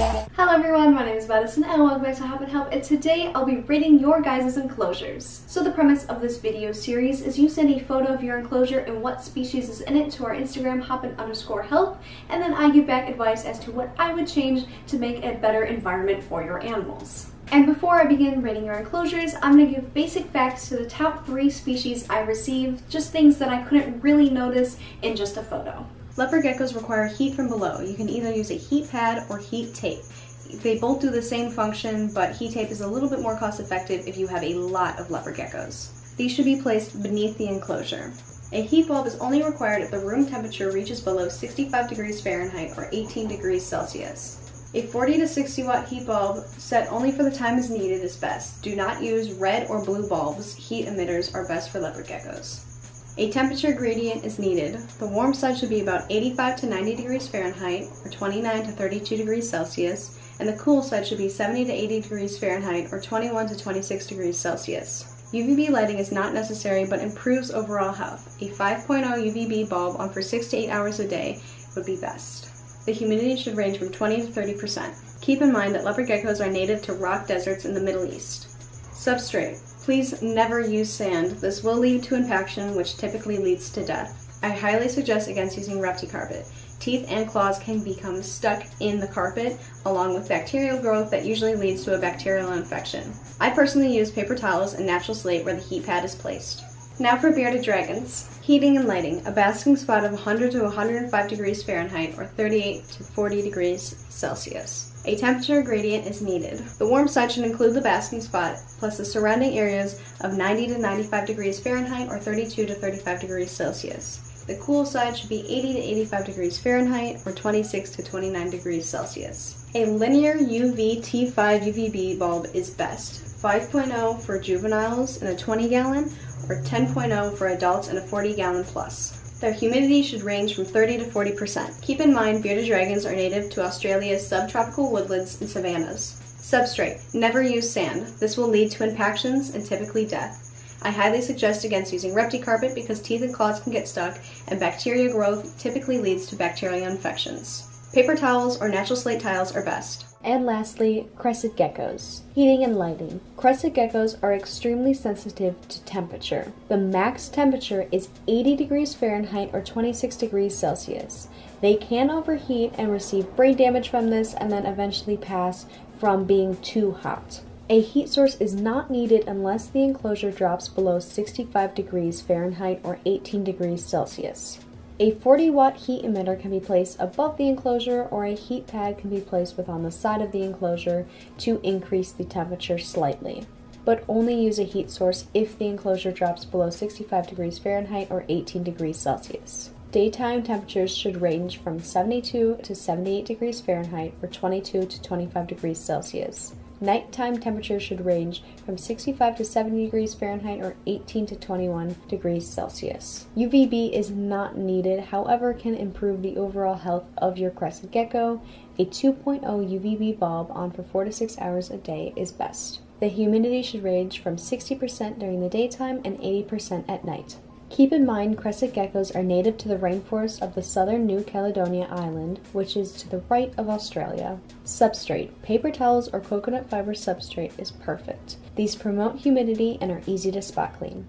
Hello everyone, my name is Madison and welcome back to Hopp'in and today I'll be rating your guys' enclosures. So the premise of this video series is you send a photo of your enclosure and what species is in it to our Instagram Hoppin_help, and then I give back advice as to what I would change to make a better environment for your animals. And before I begin rating your enclosures, I'm going to give basic facts to the top 3 species I received, just things that I couldn't really notice in just a photo. Leopard geckos require heat from below. You can either use a heat pad or heat tape. They both do the same function, but heat tape is a little bit more cost effective if you have a lot of leopard geckos. These should be placed beneath the enclosure. A heat bulb is only required if the room temperature reaches below 65 degrees Fahrenheit or 18 degrees Celsius. A 40 to 60 watt heat bulb set only for the time is needed is best. Do not use red or blue bulbs. Heat emitters are best for leopard geckos. A temperature gradient is needed. The warm side should be about 85 to 90 degrees Fahrenheit or 29 to 32 degrees Celsius, and the cool side should be 70 to 80 degrees Fahrenheit or 21 to 26 degrees Celsius. UVB lighting is not necessary but improves overall health. A 5.0 UVB bulb on for 6 to 8 hours a day would be best. The humidity should range from 20 to 30%. Keep in mind that leopard geckos are native to rock deserts in the Middle East. Substrate. Please never use sand. This will lead to impaction, which typically leads to death. I highly suggest against using carpet. Teeth and claws can become stuck in the carpet, along with bacterial growth that usually leads to a bacterial infection. I personally use paper towels and natural slate where the heat pad is placed. Now for bearded dragons. Heating and lighting. A basking spot of 100 to 105 degrees Fahrenheit or 38 to 40 degrees Celsius. A temperature gradient is needed. The warm side should include the basking spot plus the surrounding areas of 90 to 95 degrees Fahrenheit or 32 to 35 degrees Celsius. The cool side should be 80 to 85 degrees Fahrenheit or 26 to 29 degrees Celsius. A linear UV T5 UVB bulb is best. 5.0 for juveniles in a 20-gallon or 10.0 for adults in a 40-gallon plus. Their humidity should range from 30 to 40%. Keep in mind bearded dragons are native to Australia's subtropical woodlands and savannas. Substrate. Never use sand. This will lead to impactions and typically death. I highly suggest against using carpet because teeth and claws can get stuck and bacteria growth typically leads to bacterial infections. Paper towels or natural slate tiles are best. And lastly, crested geckos. Heating and lighting. Crested geckos are extremely sensitive to temperature. The max temperature is 80 degrees Fahrenheit or 26 degrees Celsius. They can overheat and receive brain damage from this and then eventually pass from being too hot. A heat source is not needed unless the enclosure drops below 65 degrees Fahrenheit or 18 degrees Celsius. A 40 watt heat emitter can be placed above the enclosure or a heat pad can be placed on the side of the enclosure to increase the temperature slightly. But only use a heat source if the enclosure drops below 65 degrees Fahrenheit or 18 degrees Celsius. Daytime temperatures should range from 72 to 78 degrees Fahrenheit or 22 to 25 degrees Celsius. Nighttime temperatures should range from 65 to 70 degrees Fahrenheit or 18 to 21 degrees Celsius. UVB is not needed, however can improve the overall health of your crested gecko. A 2.0 UVB bulb on for 4 to 6 hours a day is best. The humidity should range from 60% during the daytime and 80% at night. Keep in mind crested geckos are native to the rainforest of the southern New Caledonia island, which is to the right of Australia. Substrate. Paper towels or coconut fiber substrate is perfect. These promote humidity and are easy to spot clean.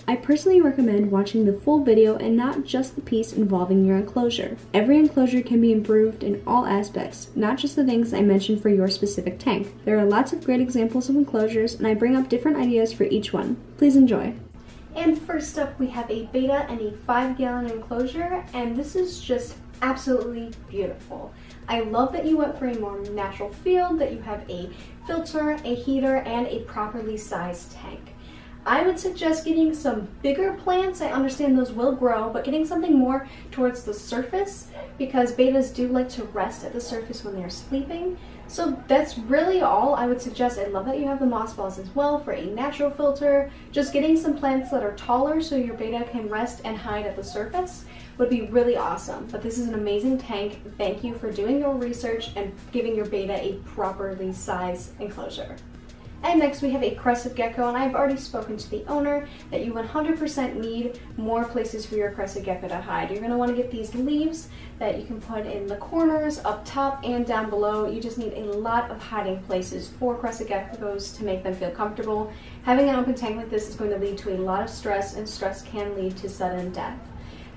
I personally recommend watching the full video and not just the piece involving your enclosure. Every enclosure can be improved in all aspects, not just the things I mentioned for your specific tank. There are lots of great examples of enclosures and I bring up different ideas for each one. Please enjoy. And first up we have a beta and a 5-gallon enclosure, and this is just absolutely beautiful. I love that you went for a more natural feel, that you have a filter, a heater, and a properly sized tank. I would suggest getting some bigger plants. I understand those will grow, but getting something more towards the surface because betas do like to rest at the surface when they're sleeping. So that's really all I would suggest. I love that you have the moss balls as well for a natural filter. Just getting some plants that are taller so your beta can rest and hide at the surface would be really awesome. But this is an amazing tank. Thank you for doing your research and giving your beta a properly sized enclosure. And next we have a Crested Gecko, and I've already spoken to the owner that you 100% need more places for your Crested Gecko to hide. You're going to want to get these leaves that you can put in the corners, up top, and down below. You just need a lot of hiding places for Crested Geckos to make them feel comfortable. Having an open tank like this is going to lead to a lot of stress, and stress can lead to sudden death.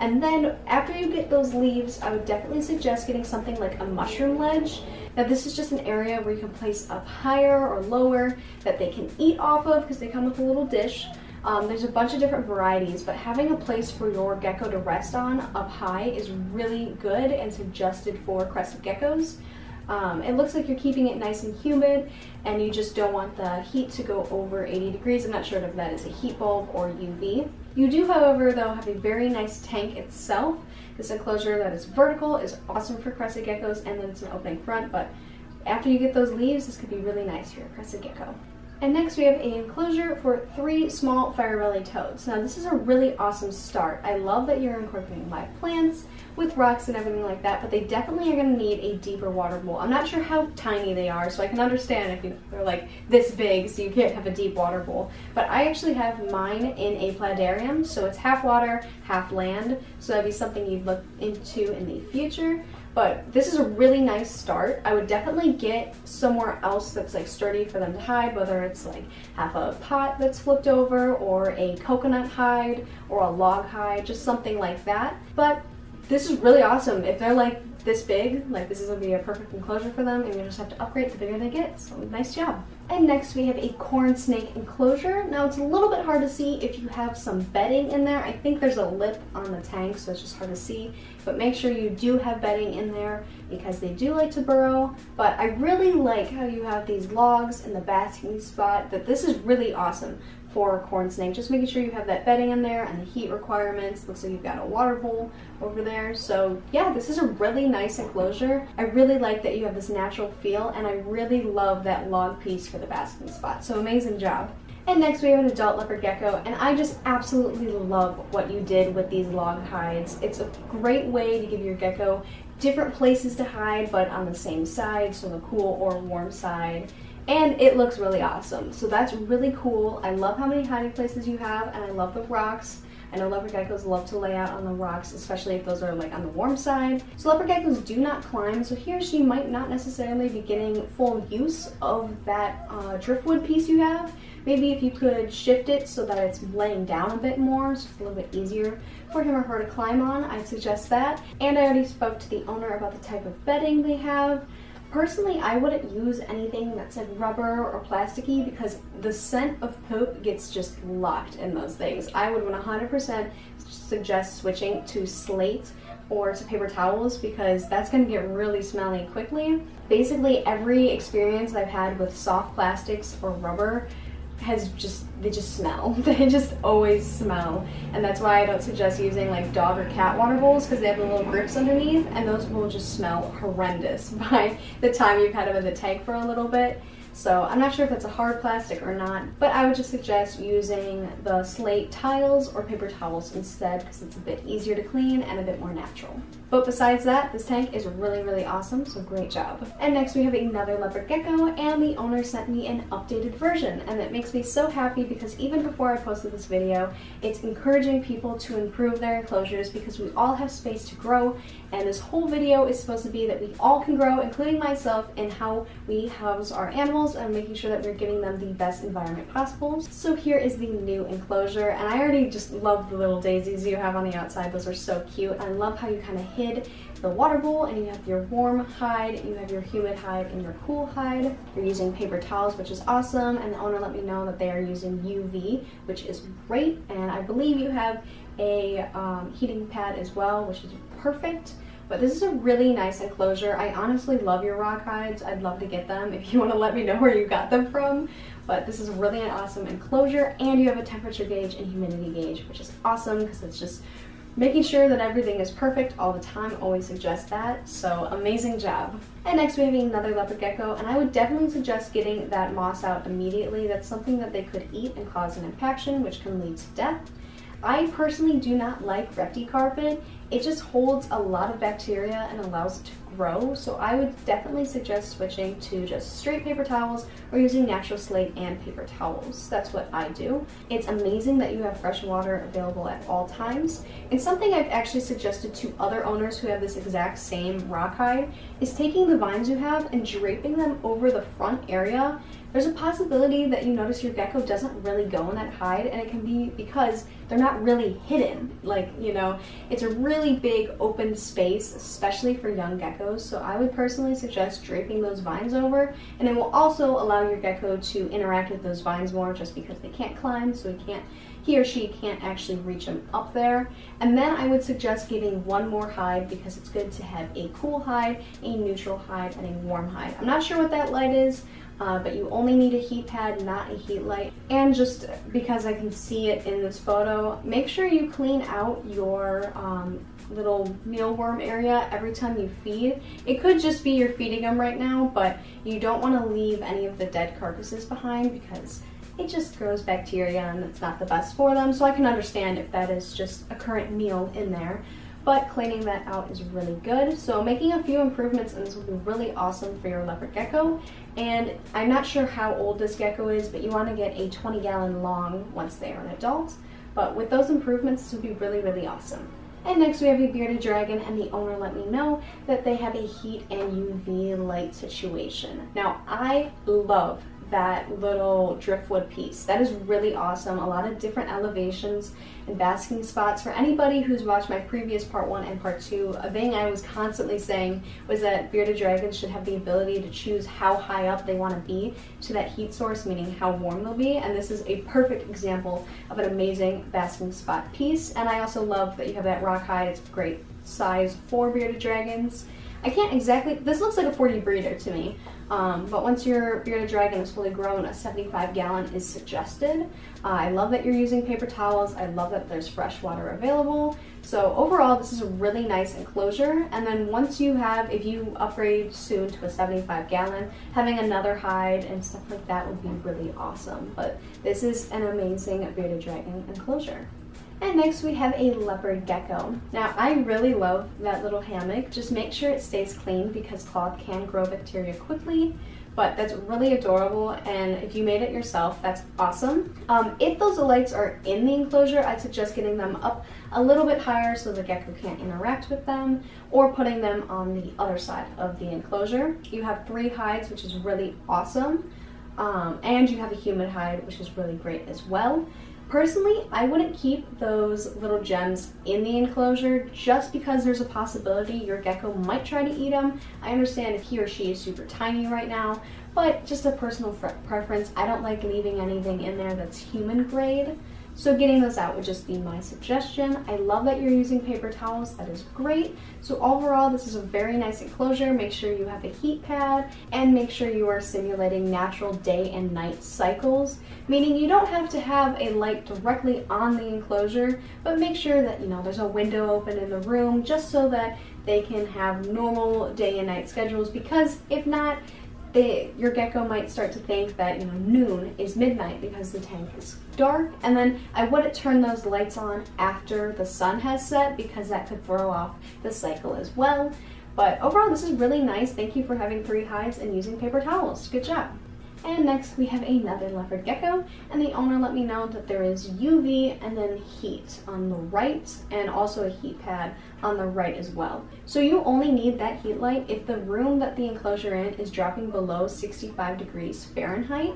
And then after you get those leaves, I would definitely suggest getting something like a mushroom ledge. Now this is just an area where you can place up higher or lower that they can eat off of because they come with a little dish. There's a bunch of different varieties, but having a place for your gecko to rest on up high is really good and suggested for Crested Geckos. It looks like you're keeping it nice and humid, and you just don't want the heat to go over 80 degrees. I'm not sure if that is a heat bulb or UV. You do, however, though, have a very nice tank itself. This enclosure that is vertical is awesome for Crested Geckos, and then it's an opening front, but after you get those leaves, this could be really nice for your Crested Gecko. And next we have an enclosure for 3 small fire belly toads. Now this is a really awesome start. I love that you're incorporating live plants with rocks and everything like that, but they definitely are going to need a deeper water bowl. I'm not sure how tiny they are, so I can understand if they're like this big, so you can't have a deep water bowl. But I actually have mine in a planetarium, so it's half water, half land, so that'd be something you'd look into in the future. But this is a really nice start. I would definitely get somewhere else that's like sturdy for them to hide, whether it's like half a pot that's flipped over or a coconut hide or a log hide, just something like that. But this is really awesome. If they're like this big, like this is gonna be a perfect enclosure for them, and you just have to upgrade the bigger they get, so nice job. And next we have a corn snake enclosure. Now it's a little bit hard to see if you have some bedding in there. I think there's a lip on the tank, so it's just hard to see, but make sure you do have bedding in there because they do like to burrow. But I really like how you have these logs in the basking spot, that this is really awesome for a corn snake. Just making sure you have that bedding in there and the heat requirements. Looks like you've got a water bowl over there. So yeah, this is a really nice enclosure. I really like that you have this natural feel, and I really love that log piece for the basking spot. So amazing job. And next we have an adult leopard gecko, and I just absolutely love what you did with these log hides. It's a great way to give your gecko different places to hide, but on the same side, so the cool or warm side. And it looks really awesome. So that's really cool. I love how many hiding places you have, and I love the rocks. I know leopard geckos love to lay out on the rocks, especially if those are like on the warm side. So leopard geckos do not climb, so he or she might not necessarily be getting full use of that driftwood piece you have. Maybe if you could shift it so that it's laying down a bit more, so it's a little bit easier for him or her to climb on, I'd suggest that. And I already spoke to the owner about the type of bedding they have. Personally, I wouldn't use anything that's like rubber or plasticky because the scent of poop gets just locked in those things. I would 100% suggest switching to slate or to paper towels because that's going to get really smelly quickly. Basically, every experience I've had with soft plastics or rubber they just smell. They just always smell. And that's why I don't suggest using like dog or cat water bowls, because they have the little grips underneath, and those will just smell horrendous by the time you've had them in the tank for a little bit. So I'm not sure if it's a hard plastic or not, but I would just suggest using the slate tiles or paper towels instead because it's a bit easier to clean and a bit more natural. But besides that, this tank is really, really awesome, so great job. And next we have another leopard gecko, and the owner sent me an updated version, and it makes me so happy because even before I posted this video, it's encouraging people to improve their enclosures because we all have space to grow, and this whole video is supposed to be that we all can grow, including myself, in how we house our animals and making sure that we're giving them the best environment possible. So here is the new enclosure, and I already just love the little daisies you have on the outside. Those are so cute. I love how you kind of hid the water bowl, and you have your warm hide, you have your humid hide, and your cool hide. You're using paper towels, which is awesome, and the owner let me know that they are using UV, which is great, and I believe you have a heating pad as well, which is perfect. But this is a really nice enclosure. I honestly love your rock hides. I'd love to get them if you want to let me know where you got them from. But this is really an awesome enclosure, and you have a temperature gauge and humidity gauge, which is awesome because it's just making sure that everything is perfect all the time. Always suggest that, so amazing job. And next we have another leopard gecko, and I would definitely suggest getting that moss out immediately. That's something that they could eat and cause an impaction, which can lead to death. I personally do not like repti carpet. it just holds a lot of bacteria and allows it to grow. So I would definitely suggest switching to just straight paper towels or using natural slate and paper towels. That's what I do. It's amazing that you have fresh water available at all times. And something I've actually suggested to other owners who have this exact same rock hide is taking the vines you have and draping them over the front area. There's a possibility that you notice your gecko doesn't really go in that hide, and it can be because they're not really hidden. Like, you know, it's a really big open space, especially for young geckos. So I would personally suggest draping those vines over, and it will also allow your gecko to interact with those vines more, just because they can't climb, so he or she can't actually reach them up there. And then I would suggest giving one more hide, because it's good to have a cool hide, a neutral hide, and a warm hide. I'm not sure what that light is, but you only need a heat pad, not a heat light. And just because I can see it in this photo, make sure you clean out your little mealworm area every time you feed. It could just be you're feeding them right now, but you don't want to leave any of the dead carcasses behind, because it just grows bacteria and it's not the best for them. So I can understand if that is just a current meal in there, but cleaning that out is really good. So making a few improvements, and this will be really awesome for your leopard gecko. And I'm not sure how old this gecko is, but you want to get a 20-gallon long once they are an adult. But with those improvements, this would be really, really awesome. And next we have a bearded dragon, and the owner let me know that they have a heat and UV light situation. Now, I love that little driftwood piece. That is really awesome. A lot of different elevations and basking spots. For anybody who's watched my previous part 1 and part 2, a thing I was constantly saying was that bearded dragons should have the ability to choose how high up they want to be to that heat source, meaning how warm they'll be, and this is a perfect example of an amazing basking spot piece. And I also love that you have that rock hide. It's a great size for bearded dragons. I can't exactly, this looks like a 40 breeder to me, but once your bearded dragon is fully grown, a 75-gallon is suggested. I love that you're using paper towels. I love that there's fresh water available. So overall, this is a really nice enclosure. And then once you have, if you upgrade soon to a 75-gallon, having another hide and stuff like that would be really awesome. But this is an amazing bearded dragon enclosure. And next we have a leopard gecko. Now, I really love that little hammock. Just make sure it stays clean, because cloth can grow bacteria quickly, but that's really adorable, and if you made it yourself, that's awesome. If those lights are in the enclosure, I'd suggest getting them up a little bit higher so the gecko can't interact with them, or putting them on the other side of the enclosure. You have 3 hides, which is really awesome, and you have a humid hide, which is really great as well. Personally, I wouldn't keep those little gems in the enclosure, just because there's a possibility your gecko might try to eat them. I understand if he or she is super tiny right now, but just a personal preference, I don't like leaving anything in there that's human grade. So getting those out would just be my suggestion. I love that you're using paper towels. That is great. So overall, this is a very nice enclosure. Make sure you have a heat pad, and make sure you are simulating natural day and night cycles, meaning you don't have to have a light directly on the enclosure, but make sure that, you know, there's a window open in the room, just so that they can have normal day and night schedules, because if not, your gecko might start to think that, you know, noon is midnight because the tank is dark. And then I wouldn't turn those lights on after the sun has set, because that could throw off the cycle as well. But overall, this is really nice. Thank you for having 3 hides and using paper towels. Good job. And next we have another leopard gecko, and the owner let me know that there is UV and then heat on the right, and also a heat pad on the right as well. So you only need that heat light if the room that the enclosure in is dropping below 65 degrees Fahrenheit.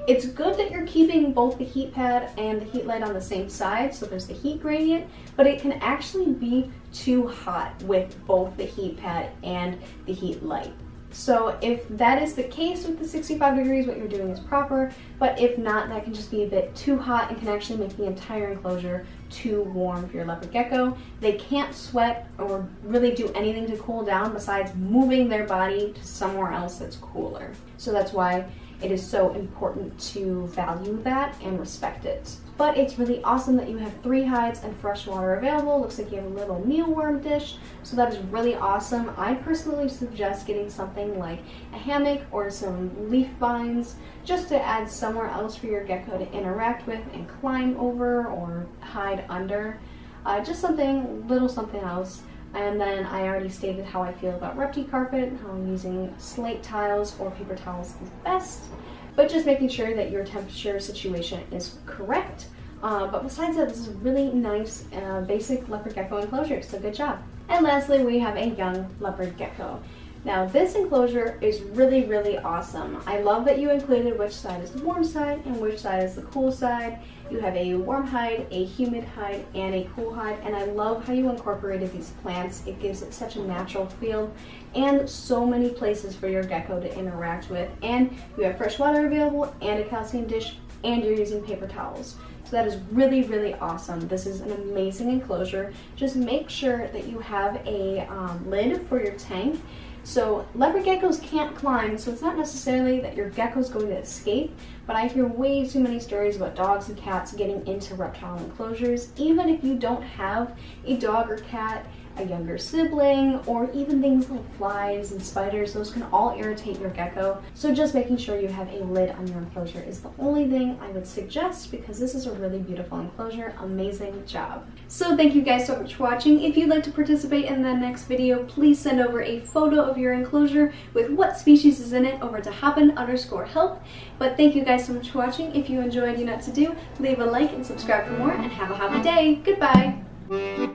It's good that you're keeping both the heat pad and the heat light on the same side, so there's the heat gradient, but it can actually be too hot with both the heat pad and the heat light. So if that is the case with the 65 degrees, what you're doing is proper, but if not, that can just be a bit too hot and can actually make the entire enclosure too warm for your leopard gecko. They can't sweat or really do anything to cool down besides moving their body to somewhere else that's cooler. So that's why it is so important to value that and respect it. But it's really awesome that you have 3 hides and fresh water available. Looks like you have a little mealworm dish, so that is really awesome. I personally suggest getting something like a hammock or some leaf vines, just to add somewhere else for your gecko to interact with and climb over or hide under. just something, little something else. And then I already stated how I feel about Repti carpet, how I'm using slate tiles or paper towels is best, but just making sure that your temperature situation is correct. But besides that, this is a really nice basic leopard gecko enclosure, so good job. And lastly, we have a young leopard gecko. Now this enclosure is really, really awesome. I love that you included which side is the warm side and which side is the cool side. You have a warm hide, a humid hide, and a cool hide, and I love how you incorporated these plants. It gives it such a natural feel and so many places for your gecko to interact with. And you have fresh water available and a calcium dish, and you're using paper towels. So that is really, really awesome. This is an amazing enclosure. Just make sure that you have a lid for your tank. So leopard geckos can't climb, so it's not necessarily that your gecko's going to escape, but I hear way too many stories about dogs and cats getting into reptile enclosures. Even if you don't have a dog or cat, a younger sibling, or even things like flies and spiders, those can all irritate your gecko. So just making sure you have a lid on your enclosure is the only thing I would suggest, because this is a really beautiful enclosure. Amazing job. So thank you guys so much for watching. If you'd like to participate in the next video, please send over a photo of your enclosure with what species is in it over to Hopp'in_help. But thank you guys so much for watching. If you enjoyed, you know what to do. Leave a like and subscribe for more, and have a happy day. Goodbye.